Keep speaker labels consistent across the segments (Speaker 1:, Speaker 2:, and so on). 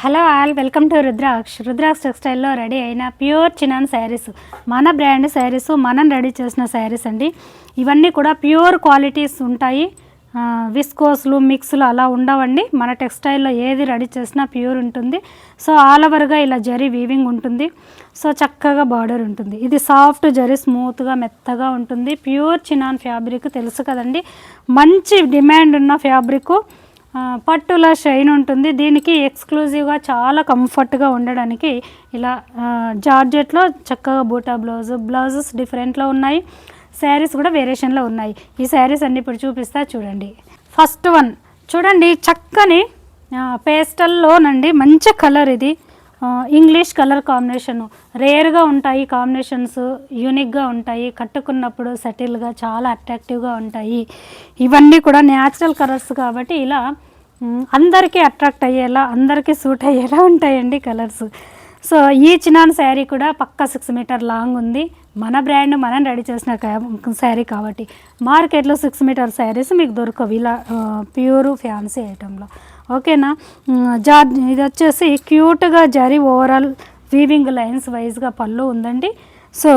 Speaker 1: Hello all, welcome to Rudraksha టెక్స్టైల్లో ready అయిన pure chinon sarees. మన బ్రాండ్ శారీస్, మనం రెడీ చేసిన శారీస్ అండి. ఇవన్నీ కూడా ప్యూర్ క్వాలిటీస్ ఉంటాయి. విస్కోస్లు మిక్స్లు అలా ఉండవండి. మన టెక్స్టైల్లో ఏది రెడీ చేసినా ప్యూర్ ఉంటుంది. సో ఆల్ ఓవర్గా ఇలా జరీ వీవింగ్ ఉంటుంది. సో చక్కగా బార్డర్ ఉంటుంది. ఇది సాఫ్ట్ జరీ, స్మూత్గా మెత్తగా ఉంటుంది. ప్యూర్ చినాన్ ఫ్యాబ్రిక్ తెలుసు కదండి, మంచి డిమాండ్ ఉన్న ఫ్యాబ్రిక్. పట్టులా షైన్ ఉంటుంది. దీనికి ఎక్స్క్లూజివ్గా చాలా కంఫర్ట్గా ఉండడానికి ఇలా జార్జెట్లో చక్కగా బూటా బ్లౌజెస్ డిఫరెంట్లో ఉన్నాయి. శారీస్ కూడా వేరియేషన్లో ఉన్నాయి. ఈ శారీస్ అన్ని ఇప్పుడు చూపిస్తా చూడండి. ఫస్ట్ వన్ చూడండి, చక్కని పేస్టల్లోనండి, మంచి కలర్. ఇది ఇంగ్లీష్ కలర్ కాంబినేషను. రేర్గా ఉంటాయి కాంబినేషన్స్, యూనిక్గా ఉంటాయి. కట్టుకున్నప్పుడు సెటిల్గా చాలా అట్రాక్టివ్గా ఉంటాయి. ఇవన్నీ కూడా న్యాచురల్ కలర్స్ కాబట్టి ఇలా అందరికీ అట్రాక్ట్ అయ్యేలా, అందరికీ సూట్ అయ్యేలా ఉంటాయండి కలర్స్. సో ఈ చినాన్ శారీ కూడా పక్కా 6 మీటర్ లాంగ్ ఉంది. మన బ్రాండ్, మనం రెడీ చేసిన శారీ కాబట్టి మార్కెట్లో 6 మీటర్ శారీస్ మీకు దొరకవు ఇలా ప్యూర్ ఫ్యాన్సీ ఐటెంలో. ఓకేనా. ఇది వచ్చేసి క్యూట్గా జరీ ఓవరాల్ వీవింగ్ లైన్స్ వైజ్గా పళ్ళు ఉందండి. సో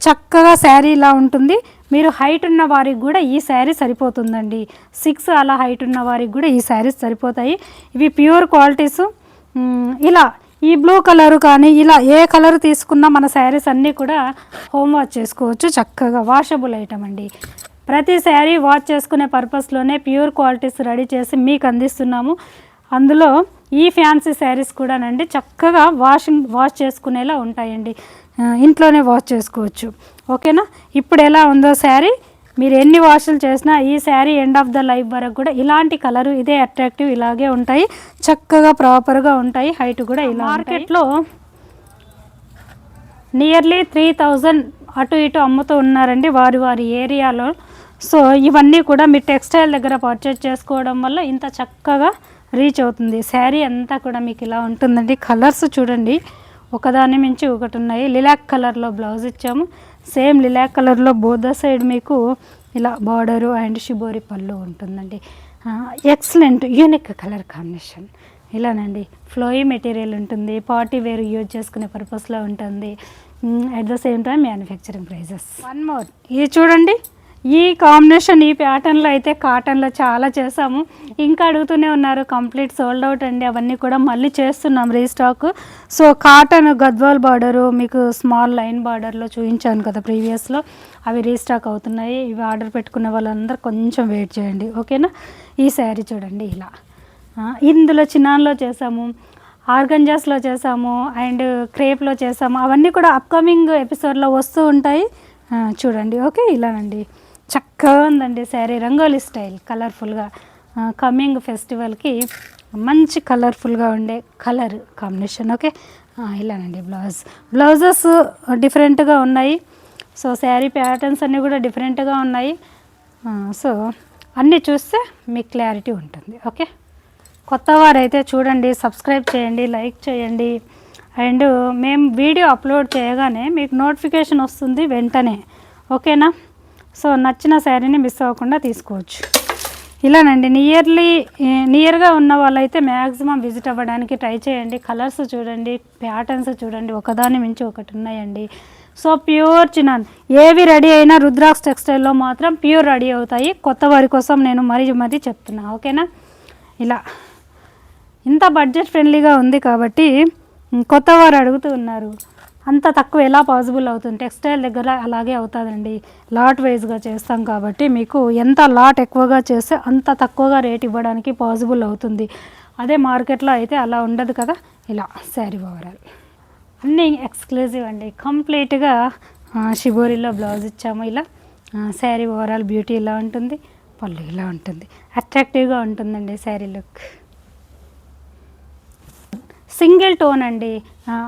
Speaker 1: చక్కగా శారీ ఇలా ఉంటుంది. మీరు హైట్ ఉన్న వారికి కూడా ఈ శారీ సరిపోతుందండి. 6 అలా హైట్ ఉన్న వారికి కూడా ఈ శారీస్ సరిపోతాయి. ఇవి ప్యూర్ క్వాలిటీస్. ఇలా ఈ బ్లూ కలరు కానీ ఇలా ఏ కలర్ తీసుకున్నా మన శారీస్ అన్నీ కూడా హోమ్ వాష్ చేసుకోవచ్చు. చక్కగా వాషబుల్ ఐటమ్ అండి. ప్రతి శారీ వాష్ చేసుకునే పర్పస్లోనే ప్యూర్ క్వాలిటీస్ రెడీ చేసి మీకు అందిస్తున్నాము. అందులో ఈ ఫ్యాన్సీ శారీస్ కూడానండి చక్కగా వాష్ చేసుకునేలా ఉంటాయండి. ఇంట్లోనే వాష్ చేసుకోవచ్చు. ఓకేనా. ఇప్పుడు ఎలా ఉందో శారీ, మీరు ఎన్ని వాషులు చేసినా ఈ sari end of the life వరకు కూడా ఇలాంటి కలరు, ఇదే అట్రాక్టివ్, ఇలాగే ఉంటాయి. చక్కగా ప్రాపర్గా ఉంటాయి. హైట్ కూడా ఇలా. మార్కెట్లో నియర్లీ 3000 అటు ఇటు అమ్ముతూ ఉన్నారండి వారి ఏరియాలో. సో ఇవన్నీ కూడా మీ టెక్స్టైల్ దగ్గర పర్చేజ్ చేసుకోవడం వల్ల ఇంత చక్కగా రీచ్ అవుతుంది. శారీ అంతా కూడా మీకు ఇలా ఉంటుందండి. కలర్స్ చూడండి, ఒకదాని మించి ఒకటి ఉన్నాయి. లిలాక్ కలర్లో బ్లౌజ్ ఇచ్చాము. సేమ్ లిలాక్ కలర్లో బోర్ద సైడ్ మీకు ఇలా బార్డరు అండ్ షిబోరి పళ్ళు ఉంటుందండి. Excellent unique colour combination. ఇలానండి ఫ్లోయీ మెటీరియల్ ఉంటుంది. పార్టీ వేర్ యూజ్ చేసుకునే పర్పస్లో ఉంటుంది. At the same time manufacturing prices. One more, ఇది చూడండి. ఈ కాంబినేషన్, ఈ ప్యాటర్న్లో అయితే కాటన్లో చాలా చేసాము. ఇంకా అడుగుతూనే ఉన్నారు. కంప్లీట్ సోల్డ్ అవుట్ అండి. అవన్నీ కూడా మళ్ళీ చేస్తున్నాం restock. So cotton Gadwal border మీకు స్మాల్ లైన్ బార్డర్లో చూపించాను కదా ప్రీవియస్లో, అవి రీస్టాక్ అవుతున్నాయి. ఇవి ఆర్డర్ పెట్టుకునే వాళ్ళందరూ కొంచెం వెయిట్ చేయండి. ఓకేనా. ఈ శారీ చూడండి ఇలా. ఇందులో చిన్నాన్లో చేసాము, ఆర్గంజాస్లో చేసాము అండ్ క్రేప్లో చేసాము. అవన్నీ కూడా అప్కమింగ్ ఎపిసోడ్లో వస్తూ ఉంటాయి. చూడండి. ఓకే, ఇలానండి. చక్కగా ఉందండి శారీ. రంగోలీ స్టైల్ కలర్ఫుల్గా. కమింగ్ ఫెస్టివల్కి మంచి కలర్ఫుల్గా ఉండే కలర్ కాంబినేషన్. ఓకే, ఇలానండి. బ్లౌజెస్ డిఫరెంట్గా ఉన్నాయి. సో శారీ ప్యాటర్న్స్ అన్నీ కూడా డిఫరెంట్గా ఉన్నాయి. సో అన్నీ చూస్తే మీకు క్లారిటీ ఉంటుంది. ఓకే, కొత్త వారైతే చూడండి, సబ్స్క్రైబ్ చేయండి, లైక్ చేయండి. అండ్ మేము వీడియో అప్లోడ్ చేయగానే మీకు నోటిఫికేషన్ వస్తుంది వెంటనే. ఓకేనా. సో నచ్చిన శారీని మిస్ అవ్వకుండా తీసుకోవచ్చు. ఇలానండి. నియర్గా ఉన్న వాళ్ళైతే మ్యాక్సిమం విజిట్ అవ్వడానికి ట్రై చేయండి. కలర్స్ చూడండి, ప్యాటర్న్స్ చూడండి, ఒకదాని మించి ఒకటి ఉన్నాయండి. సో ప్యూర్ చినాన్ ఏవి రెడీ అయినా రుద్రాక్ష టెక్స్టైల్లో మాత్రం ప్యూర్ రెడీ అవుతాయి. కొత్త వారి కోసం నేను మరీ చెప్తున్నా. ఓకేనా. ఇలా ఇంత బడ్జెట్ ఫ్రెండ్లీగా ఉంది కాబట్టి కొత్త వారు అడుగుతూ ఉన్నారు. అంత తక్కువ ఎలా పాసిబుల్ అవుతుంది? టెక్స్టైల్ దగ్గర అలాగే అవుతుందండి. లాట్ వైజ్గా చేస్తాం కాబట్టి మీకు ఎంత లాట్ ఎక్కువగా చేస్తే అంత తక్కువగా రేట్ ఇవ్వడానికి పాసిబుల్ అవుతుంది. అదే మార్కెట్లో అయితే అలా ఉండదు కదా. ఇలా శారీ ఓవరాల్ అన్నీ ఎక్స్క్లూజివ్ అండి. కంప్లీట్గా షిబోరిలో బ్లౌజ్ ఇచ్చాము. ఇలా శారీ ఓవరాల్ బ్యూటీ ఇలా ఉంటుంది. పళ్ళు ఇలా ఉంటుంది. అట్రాక్టివ్గా ఉంటుందండి శారీ లుక్. సింగిల్ టోన్ అండి.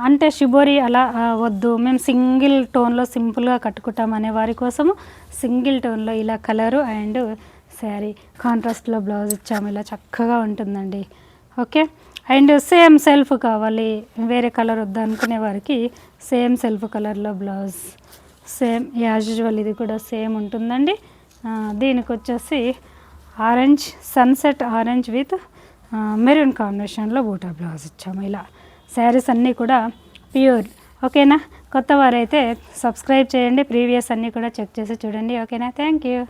Speaker 1: అంటే షిబోరి అలా వద్దు, మేము సింగిల్ టోన్లో సింపుల్గా కట్టుకుంటాం అనే వారి కోసము సింగిల్ టోన్లో ఇలా కలరు అండ్ శారీ కాంట్రాస్ట్లో బ్లౌజ్ ఇచ్చాము. ఇలా చక్కగా ఉంటుందండి. ఓకే. అండ్ సేమ్ సెల్ఫ్ కావాలి, వేరే కలర్ వద్దు అనుకునే వారికి సేమ్ సెల్ఫ్ కలర్లో బ్లౌజ్, సేమ్ యాజ్ యూజువల్ ఇది కూడా సేమ్ ఉంటుందండి. దీనికి వచ్చేసి orange, sunset orange with maroon కాంబినేషన్లో బూటా బ్లౌజ్ ఇచ్చాము. ఇలా శారీస్ అన్నీ కూడా ప్యూర్. ఓకేనా, కొత్త వారైతే సబ్స్క్రైబ్ చేయండి, ప్రీవియస్ అన్నీ కూడా చెక్ చేసి చూడండి. ఓకేనా, థ్యాంక్ యూ.